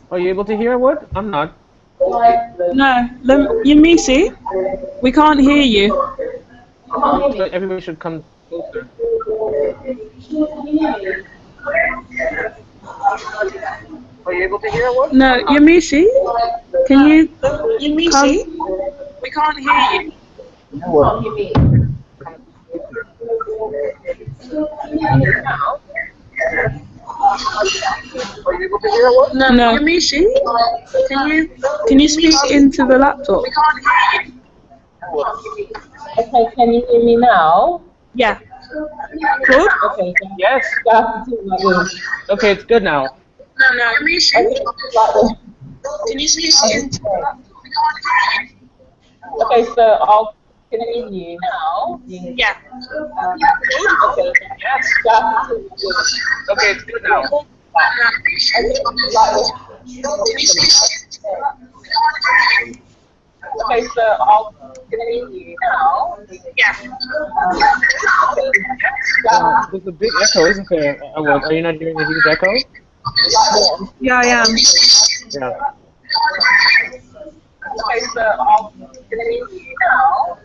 Are you able to hear what? I'm not. No, Yamisi, we can't hear you. Everybody should come closer. Are you able to hear what? No, Yamisi, can you come? We can't hear you. No, Yamishi, can you speak into the laptop? Okay, can you hear me now? Yeah. Claude? Okay. Yes. Okay, it's good now. No, Yamishi, can you speak into the laptop? Okay, so I'll continue now. Yeah. Okay. Yes. Okay, it's good now. Okay, so I'll continue now. Yeah. There's a big echo, isn't there? Are you not hearing a huge echo? Yeah, I am. Yeah. Okay, so I'll continue now.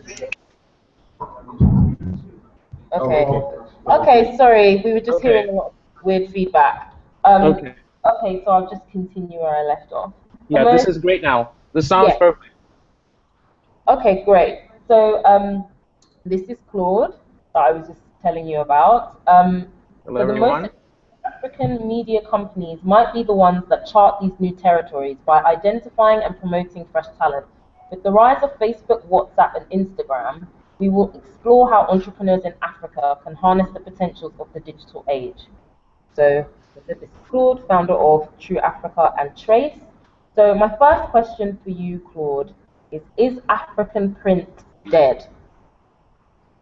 Okay, sorry, we were just hearing a lot of weird feedback. Okay. Okay, so I'll just continue where I left off. Yeah, this is great now. The sound's Yeah. perfect. Okay, great. So this is Claude that I was just telling you about. Hello, So the everyone. most African media companies might be the ones that chart these new territories by identifying and promoting fresh talent. With the rise of Facebook, WhatsApp, and Instagram, we will explore how entrepreneurs in Africa can harness the potentials of the digital age. So this is Claude, founder of True Africa and Trace. So my first question for you, Claude, is African print dead?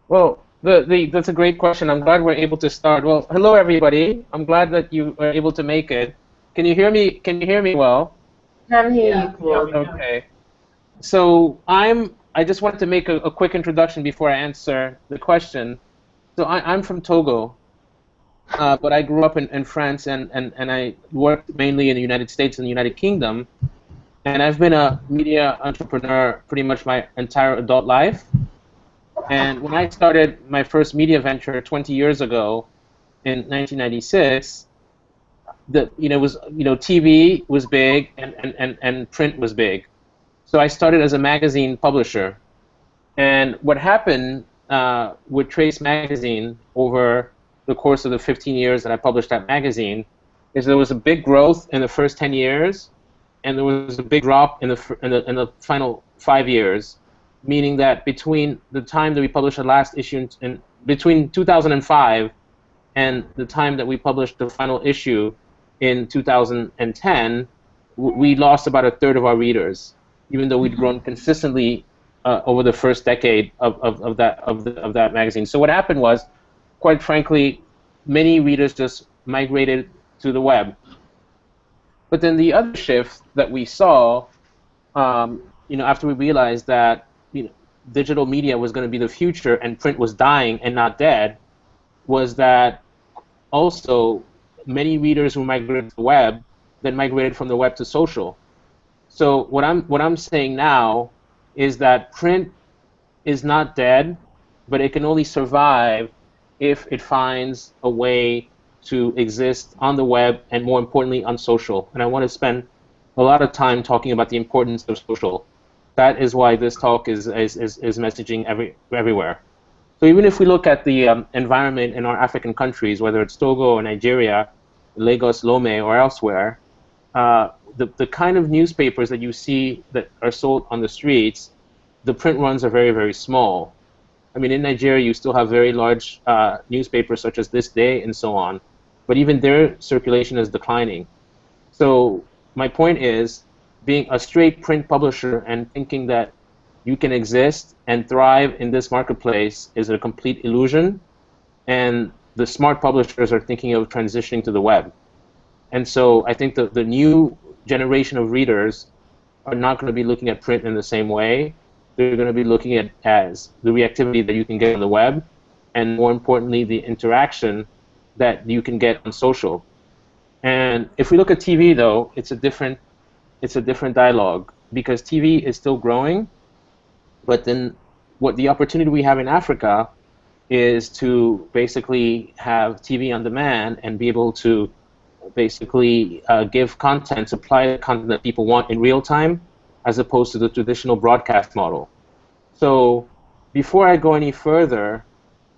Well, that's a great question. I'm glad we're able to start. Well, hello, everybody. I'm glad that you are able to make it. Can you hear me? Can you hear me well? Can hear you, Claude. Okay. So I just wanted to make a quick introduction before I answer the question. So I'm from Togo, but I grew up in France and I worked mainly in the United States and the United Kingdom. And I've been a media entrepreneur pretty much my entire adult life. And when I started my first media venture 20 years ago in 1996, TV was big and print was big. So I started as a magazine publisher. And what happened with Trace Magazine over the course of the 15 years that I published that magazine is there was a big growth in the first 10 years, and there was a big drop in the final 5 years, meaning that between the time that we published the last issue, between 2005 and the time that we published the final issue in 2010, we lost about a third of our readers, even though we'd grown consistently over the first decade of that magazine. So what happened was, quite frankly, many readers just migrated to the web. But then the other shift that we saw, after we realized that digital media was going to be the future and print was dying and not dead, was that also many readers who migrated to the web then migrated from the web to social. So what I'm saying now is that print is not dead, but it can only survive if it finds a way to exist on the web and, more importantly, on social. And I want to spend a lot of time talking about the importance of social. That is why this talk is messaging everywhere. So even if we look at the environment in our African countries, whether it's Togo or Nigeria, Lagos, Lome, or elsewhere, the kind of newspapers that you see that are sold on the streets, the print runs are very, very small. I mean, in Nigeria, you still have very large newspapers such as This Day and so on, but even their circulation is declining. So my point is, being a straight print publisher and thinking that you can exist and thrive in this marketplace is a complete illusion, and the smart publishers are thinking of transitioning to the web. And so I think the new generation of readers are not going to be looking at print in the same way. They're going to be looking at as the reactivity that you can get on the web, and more importantly, the interaction that you can get on social. And if we look at TV, though, it's a different dialogue, because TV is still growing, but then what the opportunity we have in Africa is to basically have TV on demand and be able to basically give content, supply the content that people want in real time, as opposed to the traditional broadcast model. So before I go any further,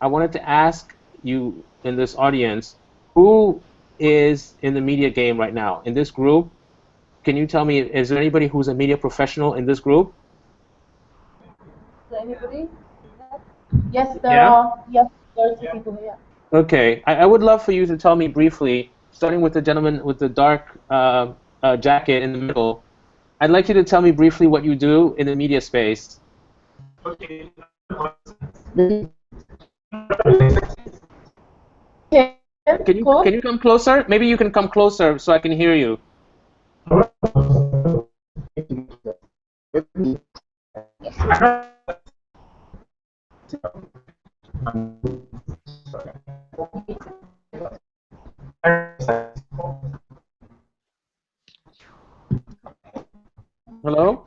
I wanted to ask you in this audience, who is in the media game right now? In this group, can you tell me, is there anybody who's a media professional in this group? Is there anybody? Yes, there are. Yes, there are 2 people here. Okay, I would love for you to tell me briefly, starting with the gentleman with the dark jacket in the middle. I'd like you to tell me briefly what you do in the media space. Okay. Can you come closer? Maybe you can come closer so I can hear you. Hello?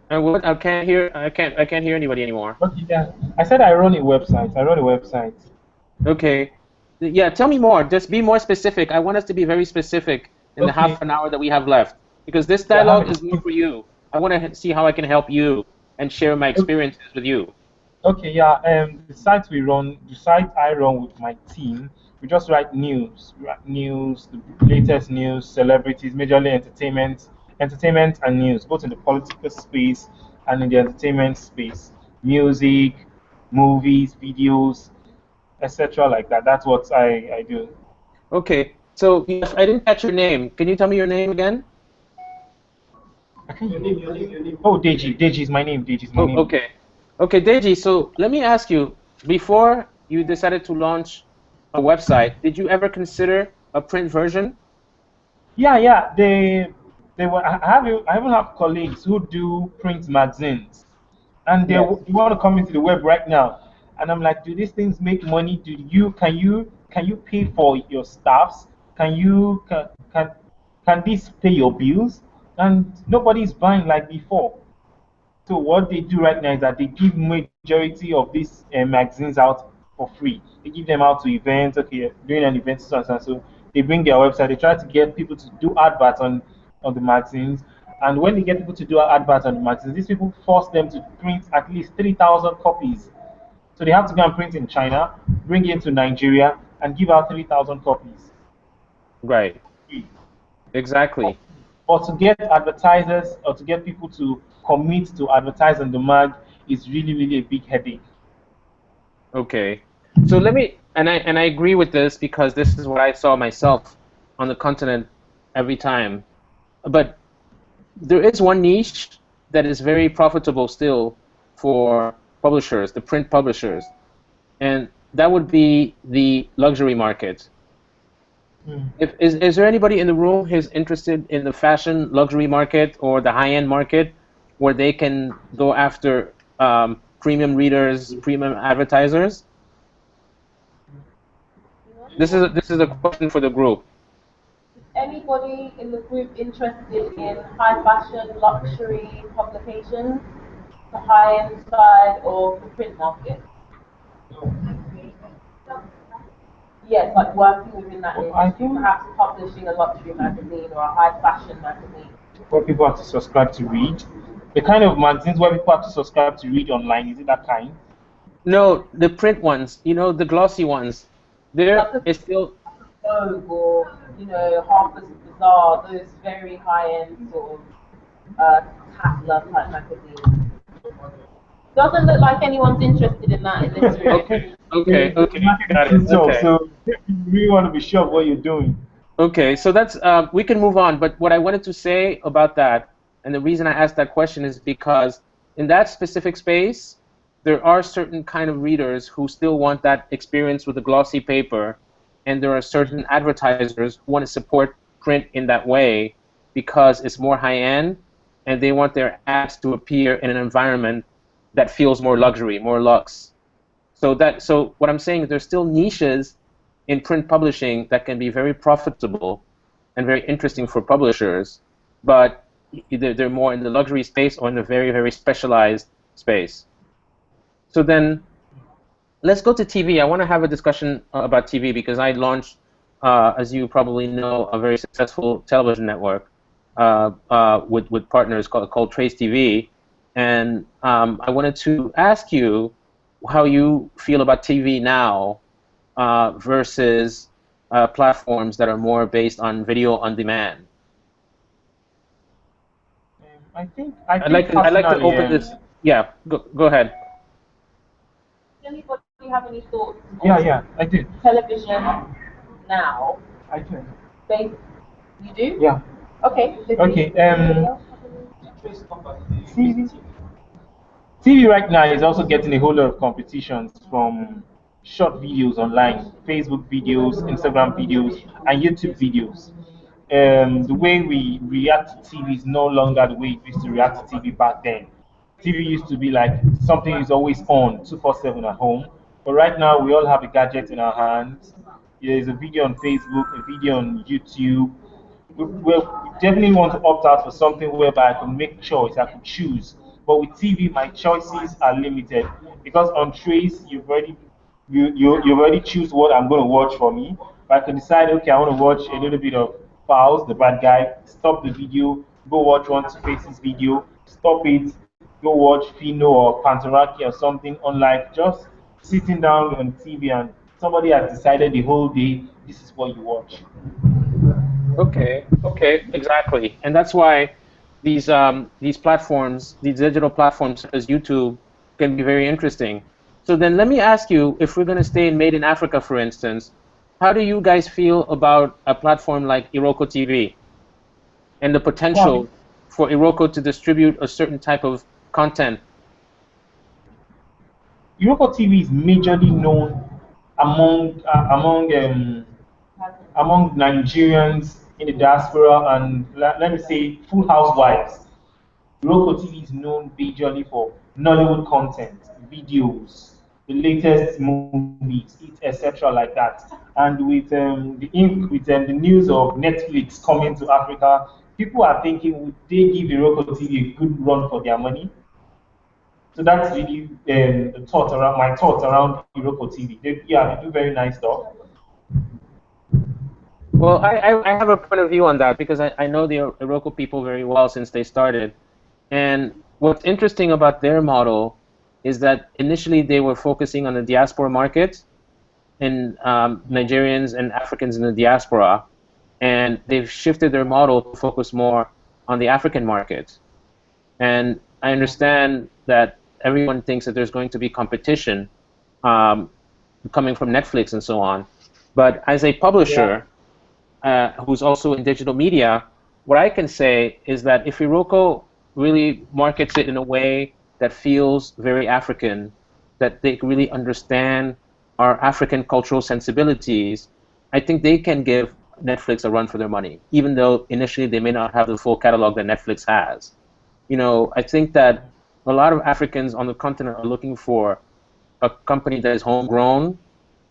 And what? I can't hear anybody anymore. Okay, yeah. I said I run a website. I run a website. Okay. Yeah, tell me more. Just be more specific. I want us to be very specific in the half an hour that we have left, because this dialogue is more for you. I want to see how I can help you and share my experiences with you. Okay, yeah. The site I run with my team, we just write news, the latest news, celebrities, majorly entertainment and news, both in the political space and in the entertainment space, music, movies, videos, etc. like that. That's what I do. Okay. So yes, I didn't catch your name. Can you tell me your name again? Your name. Oh, Deji. Deji is my name. Deji is my name. Okay. Okay, Deji, so let me ask you, before you decided to launch a website, did you ever consider a print version? Yeah. They were. I even have colleagues who do print magazines, and they want to come into the web right now. And I'm like, do these things make money? Can you pay for your staffs? Can this pay your bills? And nobody's buying like before. So what they do right now is that they give majority of these magazines out for free. They give them out to events. Okay, during an event, so and so. So they bring their website. They try to get people to do adverts on the magazines. And when they get people to do adverts on the magazines, these people force them to print at least 3,000 copies. So they have to go and print in China, bring it into Nigeria, and give out 3,000 copies. Right. Exactly. Or to get advertisers or to get people to commit to advertise on the mag is really, really a big headache. Okay. So let me, and I agree with this, because this is what I saw myself on the continent every time. But there is one niche that is very profitable still for publishers, the print publishers, and that would be the luxury market. Is there anybody in the room who's interested in the fashion luxury market or the high-end market, where they can go after premium readers, premium advertisers? This is a question for the group. Is anybody in the group interested in high fashion luxury publications, the high-end side of the print market? Yes, like working within that Well, I industry, think perhaps publishing a luxury magazine or a high fashion magazine. where people have to subscribe to read. The kind of magazines where people have to subscribe to read online, is it that kind? No, the print ones, the glossy ones. Like There a is still. Vogue or, Harper's Bazaar, those very high-end sort of Tatler type magazines. Doesn't look like anyone's interested in that in this room. Okay, okay, got it. So, Okay. so you really want to be sure of what you're doing. Okay, so that's we can move on. But what I wanted to say about that, and the reason I asked that question is because in that specific space, there are certain kind of readers who still want that experience with a glossy paper, and there are certain advertisers who want to support print in that way because it's more high end, and they want their ads to appear in an environment that feels more luxury, more luxe. So what I'm saying is there's still niches in print publishing that can be very profitable and very interesting for publishers, but either they're more in the luxury space or in the very, very specialized space. So then let's go to TV. I want to have a discussion about TV because I launched, as you probably know, a very successful television network with partners called Trace TV. And I wanted to ask you how you feel about TV now versus platforms that are more based on video on demand. I'd like to open this. Yeah, go ahead. Does anybody have any thoughts Yeah, I did. television now? I do. You do? Yeah. Okay. Okay. TV right now is also getting a whole lot of competitions from short videos online, Facebook videos, Instagram videos, and YouTube videos. The way we react to TV is no longer the way we used to react to TV back then. TV used to be like something is always on 24/7 at home. But right now, we all have a gadget in our hands. There's a video on Facebook, a video on YouTube. We definitely want to opt out for something whereby I can make choice, I can choose. But with TV, my choices are limited because on Trace, you already choose what I'm going to watch for me. But I can decide, okay, I want to watch a little bit of Fouls, the bad guy, stop the video, go watch One Two Faces video, stop it, go watch Fino or Pantaraki or something, unlike just sitting down on TV and somebody has decided the whole day this is what you watch. Okay, exactly, and that's why these platforms, these digital platforms such as YouTube, can be very interesting. So then, let me ask you, if we're going to stay in Made in Africa, for instance, how do you guys feel about a platform like Iroko TV and the potential for Iroko to distribute a certain type of content? Iroko TV is majorly known among Nigerians in the diaspora and let me say full housewives. Iroko TV is known majorly for Nollywood content, videos, the latest movies, etc. like that. And with the news of Netflix coming to Africa, people are thinking, would they give Iroko TV a good run for their money? So that's really my thoughts around Iroko TV. They do very nice stuff. Well, I have a point of view on that because I know the Iroko people very well since they started. And what's interesting about their model is that initially they were focusing on the diaspora market and Nigerians and Africans in the diaspora. And they've shifted their model to focus more on the African market. And I understand that everyone thinks that there's going to be competition coming from Netflix and so on. But as a publisher who's also in digital media, what I can say is that if Iroko really markets it in a way that feels very African, that they really understand our African cultural sensibilities, I think they can give Netflix a run for their money, even though initially they may not have the full catalog that Netflix has. I think that a lot of Africans on the continent are looking for a company that is homegrown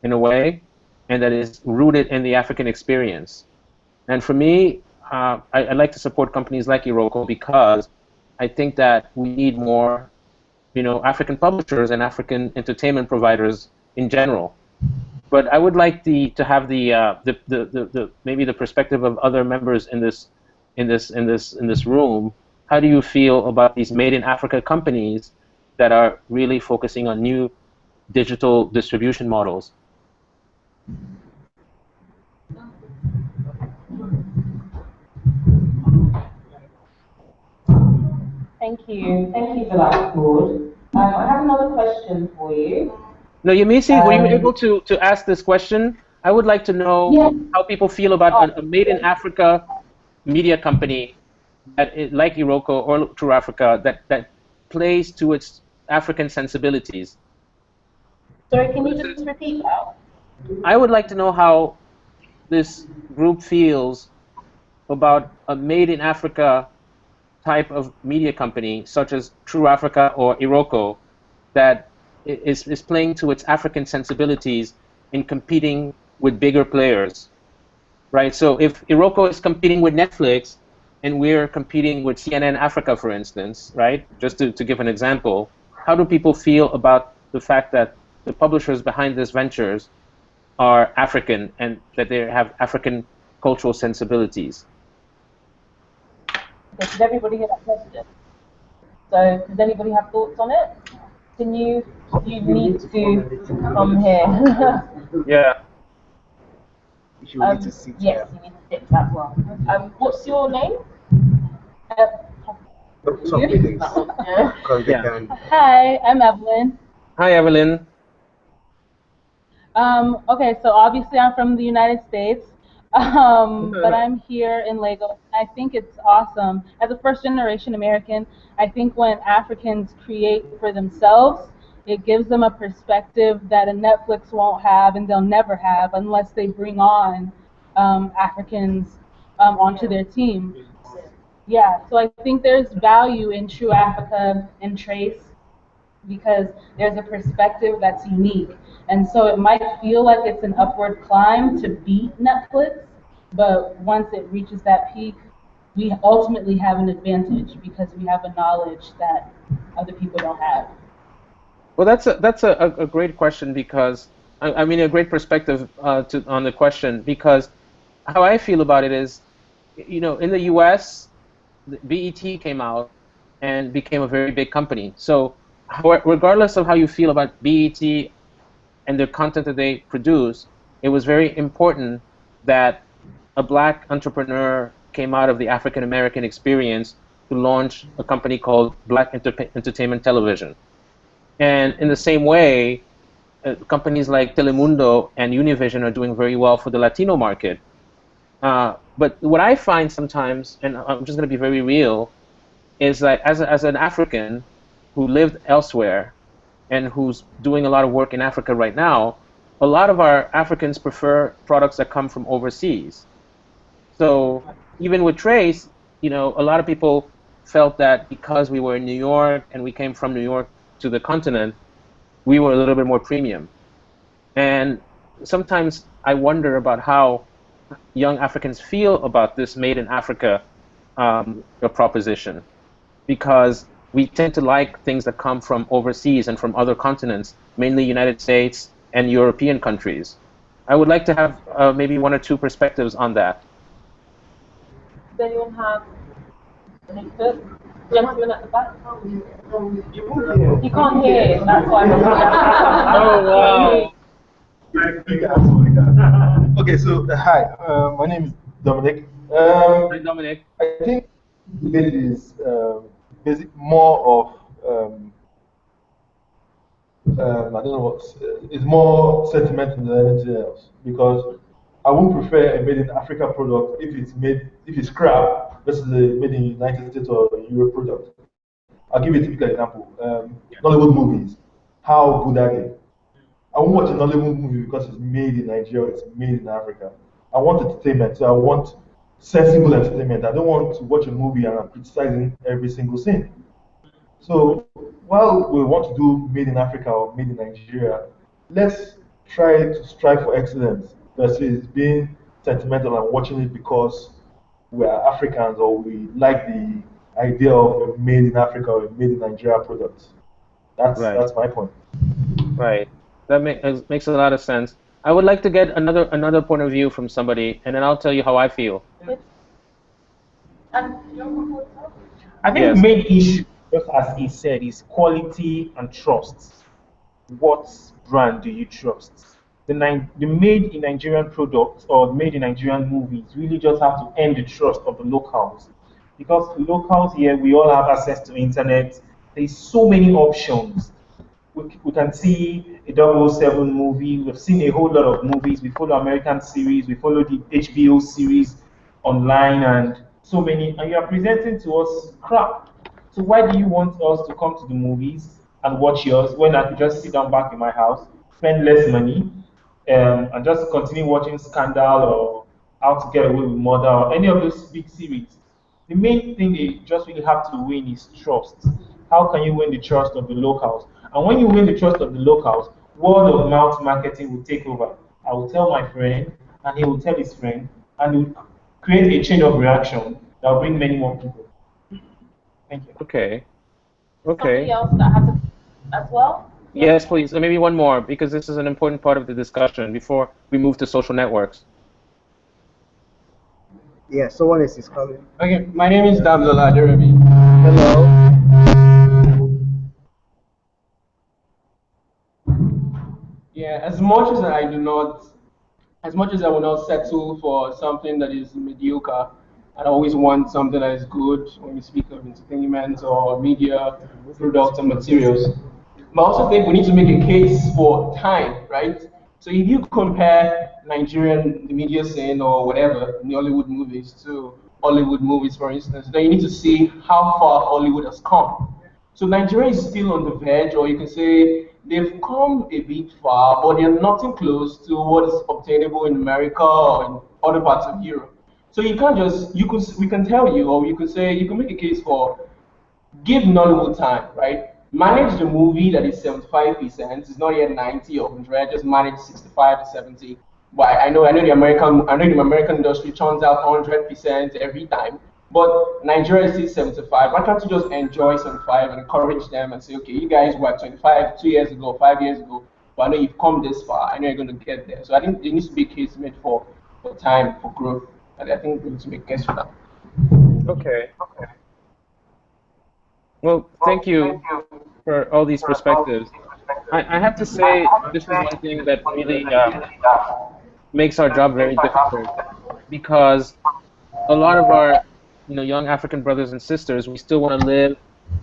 in a way and that is rooted in the African experience. And for me, I like to support companies like Iroko because I think that we need more, African publishers and African entertainment providers in general. But I would like to have the maybe the perspective of other members in this room. How do you feel about these made in Africa companies that are really focusing on new digital distribution models? Thank you. Thank you for that, Claude. I have another question for you. No, Yemisi, were you able to ask this question? I would like to know how people feel about a made in Africa media company that like Iroko or True Africa that plays to its African sensibilities. Sorry, can you just repeat that? I would like to know how this group feels about a made in Africa type of media company such as True Africa or Iroko that is playing to its African sensibilities in competing with bigger players, right? So if Iroko is competing with Netflix and we're competing with CNN Africa, for instance, right? Just to give an example, how do people feel about the fact that the publishers behind these ventures are African and that they have African cultural sensibilities? Okay, did everybody hear that question? So does anybody have thoughts on it? You need to come here. Yeah. Yes, you need to sit as well. What's your name? Hi, I'm Evelyn. Hi, Evelyn. Okay, so obviously I'm from the United States, but I'm here in Lagos. I think it's awesome. As a first-generation American, I think when Africans create for themselves, it gives them a perspective that a Netflix won't have and they'll never have unless they bring on Africans onto their team. Yeah, so I think there's value in True Africa and Trace because there's a perspective that's unique. And so it might feel like it's an upward climb to beat Netflix, but once it reaches that peak, we ultimately have an advantage because we have a knowledge that other people don't have. Well, that's a great question because, I mean, a great perspective on the question, because how I feel about it is, you know, in the US, BET came out and became a very big company. So regardless of how you feel about BET and the content that they produce, it was very important that a black entrepreneur came out of the African American experience to launch a company called Black Entertainment Television. And in the same way, companies like Telemundo and Univision are doing very well for the Latino market. But what I find sometimes, and I'm just going to be very real, is that as an African who lived elsewhere and who's doing a lot of work in Africa right now, a lot of our Africans prefer products that come from overseas. So even with Trace, you know, a lot of people felt that because we were in New York and we came from New York to the continent, we were a little bit more premium. And sometimes I wonder about how young Africans feel about this made in Africa proposition, because we tend to like things that come from overseas and from other continents, mainly United States and European countries. I would like to have maybe one or two perspectives on that. Does anyone have any thoughts? Gentleman at the back? You can't hear, that's why I'm Oh, wow. Okay, so hi, my name is Dominic. Hi, Dominic. I think it is more of I don't know it's more sentimental than anything else, because I would prefer a made in Africa product if it's crap versus a made in United States or Europe product. I'll give you a typical example. Nollywood movies. How good are they? I won't watch a Nollywood movie because it's made in Nigeria, it's made in Africa. I want entertainment, so I want sensible entertainment. I don't want to watch a movie and I'm criticizing every single scene. So while we want to do made in Africa or made in Nigeria, let's try to strive for excellence versus being sentimental and watching it because we are Africans or we like the idea of a made in Africa or a made in Nigeria product. That's my point. Right. That makes a lot of sense. I would like to get another point of view from somebody, and then I'll tell you how I feel. I think the main issue, just as he said, is quality and trust. What brand do you trust? The made in Nigerian products or made in Nigerian movies really just have to earn the trust of the locals. Because locals here, we all have access to internet. There's so many options. We can see a 007 movie. We've seen a whole lot of movies. We follow American series. We follow the HBO series online and so many. And you are presenting to us crap. So why do you want us to come to the movies and watch yours when I could just sit down back in my house, spend less money, and just continue watching Scandal or How to Get Away with Murder or any of those big series? The main thing they just really have to win is trust. How can you win the trust of the locals? And when you win the trust of the locals, word of mouth marketing will take over. I will tell my friend, and he will tell his friend, and it will create a chain of reaction that will bring many more people. Thank you. Okay. Somebody else that has a as well? Yes, please. And maybe one more, because this is an important part of the discussion before we move to social networks. Yeah, someone else is coming. Okay, my name is Damzola Aderebi. Hello. Yeah, as much as I will not settle for something that is mediocre, I always want something that is good when we speak of entertainment or media, products and materials. But I also think we need to make a case for time, right? So if you compare Nigerian media scene or whatever, Nollywood movies to Hollywood movies, for instance, then you need to see how far Hollywood has come. So Nigeria is still on the verge, or you can say they've come a bit far, but they're nothing close to what is obtainable in America or in other parts of Europe. So you can't just, we can tell you, or you can say, you can make a case for give Nollywood time, right? Manage the movie that is 75%, it's not yet 90 or 100, just manage 65 to 70. But I know the American industry churns out 100% every time. But Nigeria is still 75. Why can't you just enjoy 75 and encourage them and say, okay, you guys were 25 2 years ago, 5 years ago, but I know you've come this far. I know you're going to get there. So I think there needs to be a case made for time, for growth. And I think we need to make a case for that. Okay. Well, thank you for all these perspectives. I have to say, this is one thing that really makes our job very difficult, because a lot of our young African brothers and sisters, we still want to live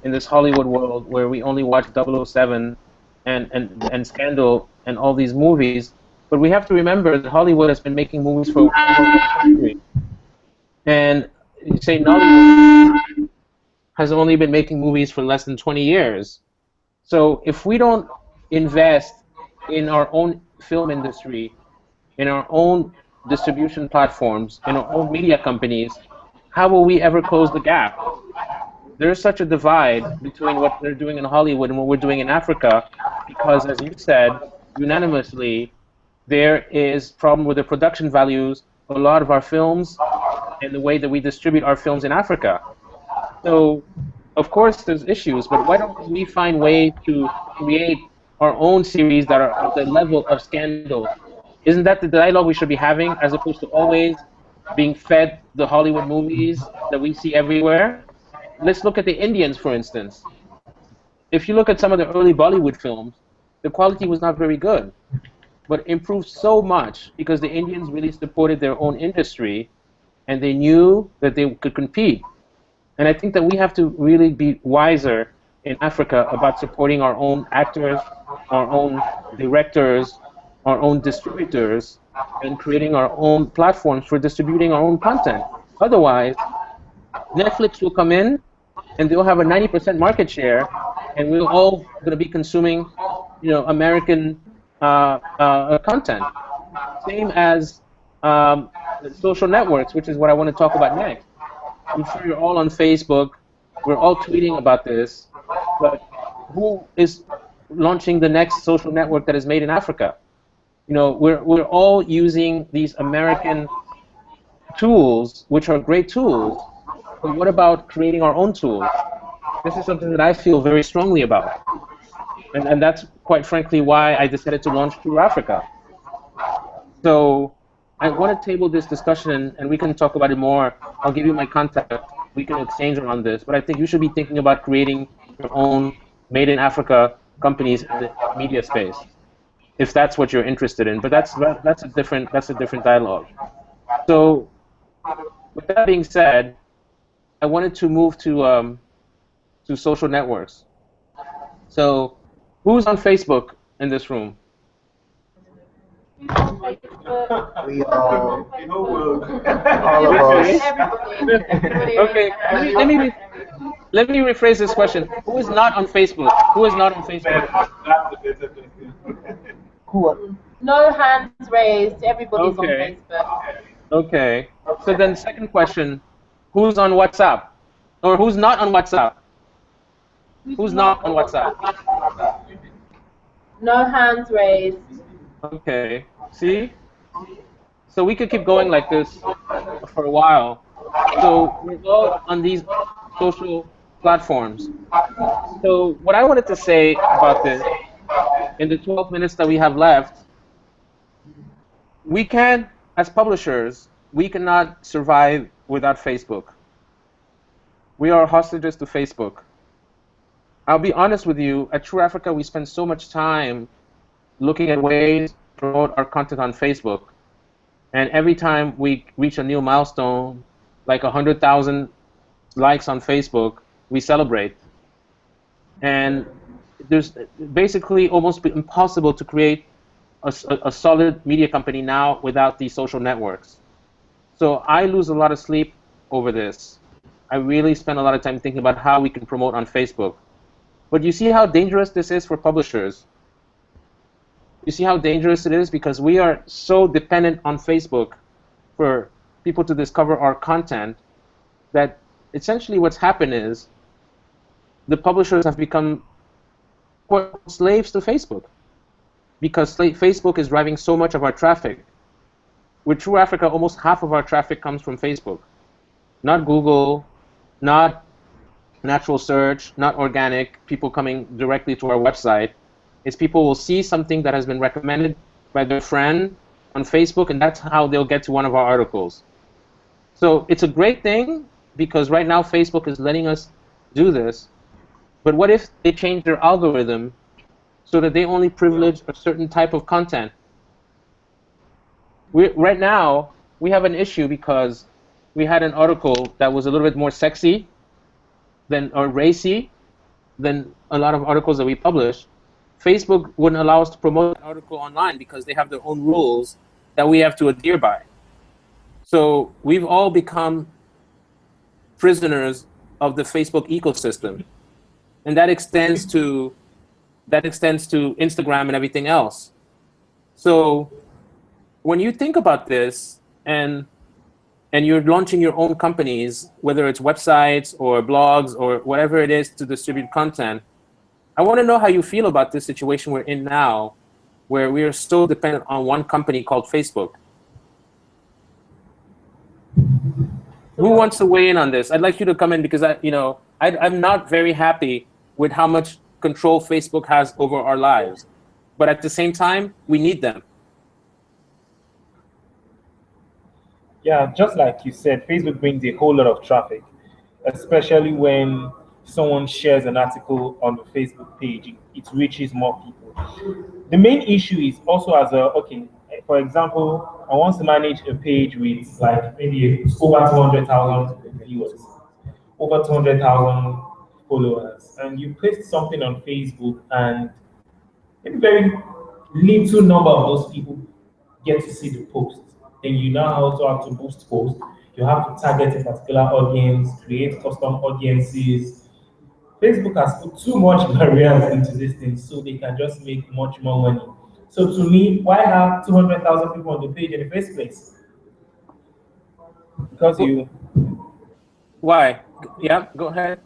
in this Hollywood world where we only watch 007 and Scandal and all these movies. But we have to remember that Hollywood has been making movies for over a century. And you say Nollywood has only been making movies for less than 20 years. So if we don't invest in our own film industry, in our own distribution platforms, in our own media companies, how will we ever close the gap? There's such a divide between what they're doing in Hollywood and what we're doing in Africa, because, as you said, unanimously, there is a problem with the production values of a lot of our films and the way that we distribute our films in Africa. So, of course, there's issues, but why don't we find ways to create our own series that are at the level of Scandal? Isn't that the dialogue we should be having, as opposed to always being fed the Hollywood movies that we see everywhere? Let's look at the Indians, for instance. If you look at some of the early Bollywood films, the quality was not very good, but improved so much because the Indians really supported their own industry, and they knew that they could compete. And I think that we have to really be wiser in Africa about supporting our own actors, our own directors, our own distributors, and creating our own platforms for distributing our own content. Otherwise, Netflix will come in, and they'll have a 90% market share, and we're all going to be consuming, American content. Same as social networks, which is what I want to talk about next. I'm sure you're all on Facebook. We're all tweeting about this, but who is launching the next social network that is made in Africa? We're all using these American tools, which are great tools, but what about creating our own tools? This is something that I feel very strongly about. And that's, quite frankly, why I decided to launch True Africa. So I want to table this discussion, and we can talk about it more. I'll give you my contact. We can exchange around this. But I think you should be thinking about creating your own made in Africa companies in the media space, if that's what you're interested in. But that's a different dialogue. So with that being said, I wanted to move to social networks. So who's on Facebook in this room? We all You know, we'll- of us. Okay, let me rephrase this question. Who is not on Facebook? Who is not on Facebook? Who? No hands raised. Everybody's Okay. on Facebook. Okay. So then, second question: who's on WhatsApp, or who's not on WhatsApp? Who's not on WhatsApp? No hands raised. Okay. See? So we could keep going like this for a while. So we're all on these social platforms. So what I wanted to say about this, in the 12 minutes that we have left, we can, as publishers, we cannot survive without Facebook. We are hostages to Facebook. I'll be honest with you, at True Africa, we spend so much time looking at ways to promote our content on Facebook. And every time we reach a new milestone, like 100,000 likes on Facebook, we celebrate. And there's basically almost impossible to create a solid media company now without these social networks. So I lose a lot of sleep over this. I really spend a lot of time thinking about how we can promote on Facebook. But you see how dangerous this is for publishers. You see how dangerous it is, because we are so dependent on Facebook for people to discover our content that essentially what's happened is the publishers have become slaves to Facebook, because Facebook is driving so much of our traffic. With True Africa, almost half of our traffic comes from Facebook. Not Google, not natural search, not organic, people coming directly to our website. It's people will see something that has been recommended by their friend on Facebook, and that's how they'll get to one of our articles. So it's a great thing, because right now Facebook is letting us do this. But what if they change their algorithm so that they only privilege a certain type of content? Right now, we have an issue because we had an article that was a little bit more sexy or racy than a lot of articles that we publish. Facebook wouldn't allow us to promote an article online because they have their own rules that we have to adhere by. So we've all become prisoners of the Facebook ecosystem, and that extends to Instagram and everything else. So when you think about this, and you're launching your own companies, whether it's websites or blogs or whatever it is to distribute content, I want to know how you feel about this situation we're in now, where we are so dependent on one company called Facebook. Who wants to weigh in on this? I'd like you to come in, because I'm not very happy with how much control Facebook has over our lives. But at the same time, we need them. Yeah, just like you said, Facebook brings a whole lot of traffic, especially when someone shares an article on the Facebook page, it reaches more people. The main issue is also for example, I want to manage a page with like maybe over 200,000 viewers, over 200,000 followers, and you post something on Facebook, and a very little number of those people get to see the post. Then you now also have to boost posts. You have to target a particular audience, create custom audiences. Facebook has put too much barriers into this thing so they can just make much more money. So to me, why have 200,000 people on the page in the first place? Because Why? Yeah, go ahead.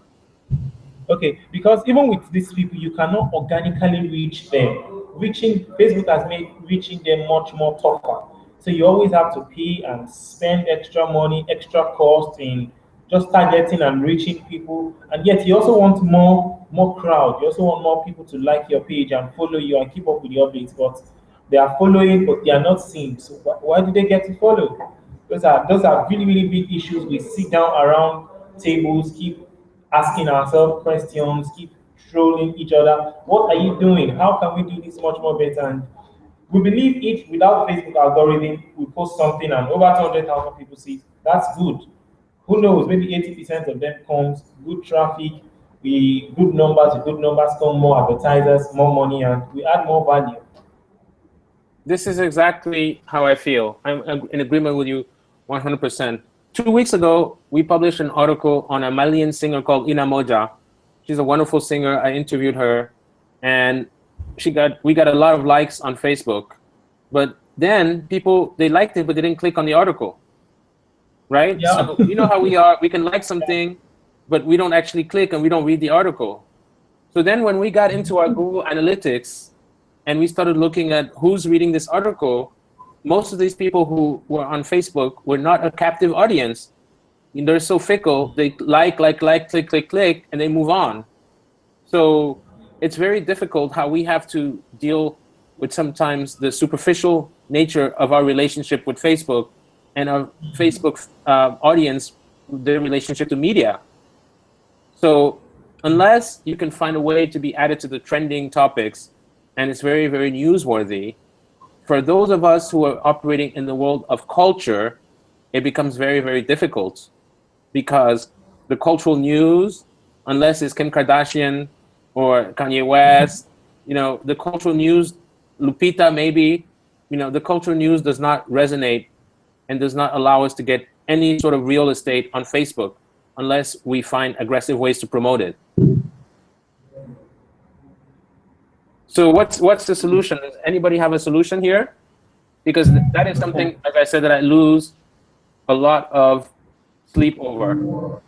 Okay, because even with these people, you cannot organically reach them. Facebook has made reaching them much more tougher. So you always have to pay and spend extra money, extra cost in just targeting and reaching people. And yet you also want more crowd. You also want more people to like your page and follow you and keep up with the updates. But They are following, but they are not seen. So why do they get to follow? Those are really, really big issues. We sit down around tables, keep asking ourselves questions, keep trolling each other. What are you doing? How can we do this much more better? And we believe if without Facebook algorithm, we post something and over 200,000 people see it, that's good. Who knows? Maybe 80% of them comes, good traffic, we good numbers come more advertisers, more money, and we add more value. This is exactly how I feel. I'm in agreement with you 100%. 2 weeks ago, we published an article on a Malian singer called Ina Moja. She's a wonderful singer. I interviewed her, and we got a lot of likes on Facebook. But then people, they liked it, but they didn't click on the article, right? Yeah. So you know how we are. We can like something, but we don't actually click and we don't read the article. So then when we got into our Google Analytics, and we started looking at who's reading this article, most of these people who were on Facebook were not a captive audience. And they're so fickle, they like, click, and they move on. So it's very difficult how we have to deal with sometimes the superficial nature of our relationship with Facebook and our Facebook audience, their relationship to media. So unless you can find a way to be added to the trending topics, and it's very, very newsworthy, for those of us who are operating in the world of culture, it becomes very, very difficult, because the cultural news, unless it's Kim Kardashian or Kanye West, the cultural news, Lupita maybe, the cultural news does not resonate and does not allow us to get any sort of real estate on Facebook unless we find aggressive ways to promote it. So what's the solution? Does anybody have a solution here? Because that is something, as I said, that I lose a lot of sleep over.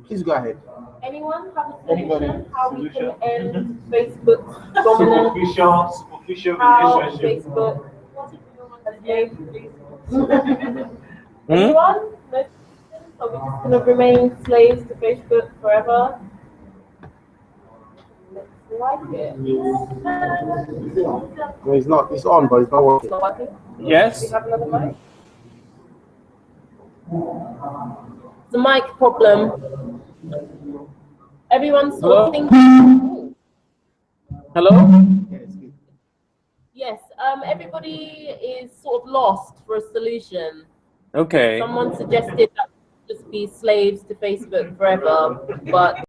Please go ahead. Anyone have a solution how we can end Facebook's dominance? Superficial How relationship. Facebook has made Anyone? No? So we're just going to remain slaves to Facebook forever? Looks like it. No, it's not. It's on, but it's not working. It's not working? Yes? Do we have another mic? It's a mic problem. Everyone's sort of thinking. Hello? Yes, everybody is sort of lost for a solution. Okay. Someone suggested that we just be slaves to Facebook forever, but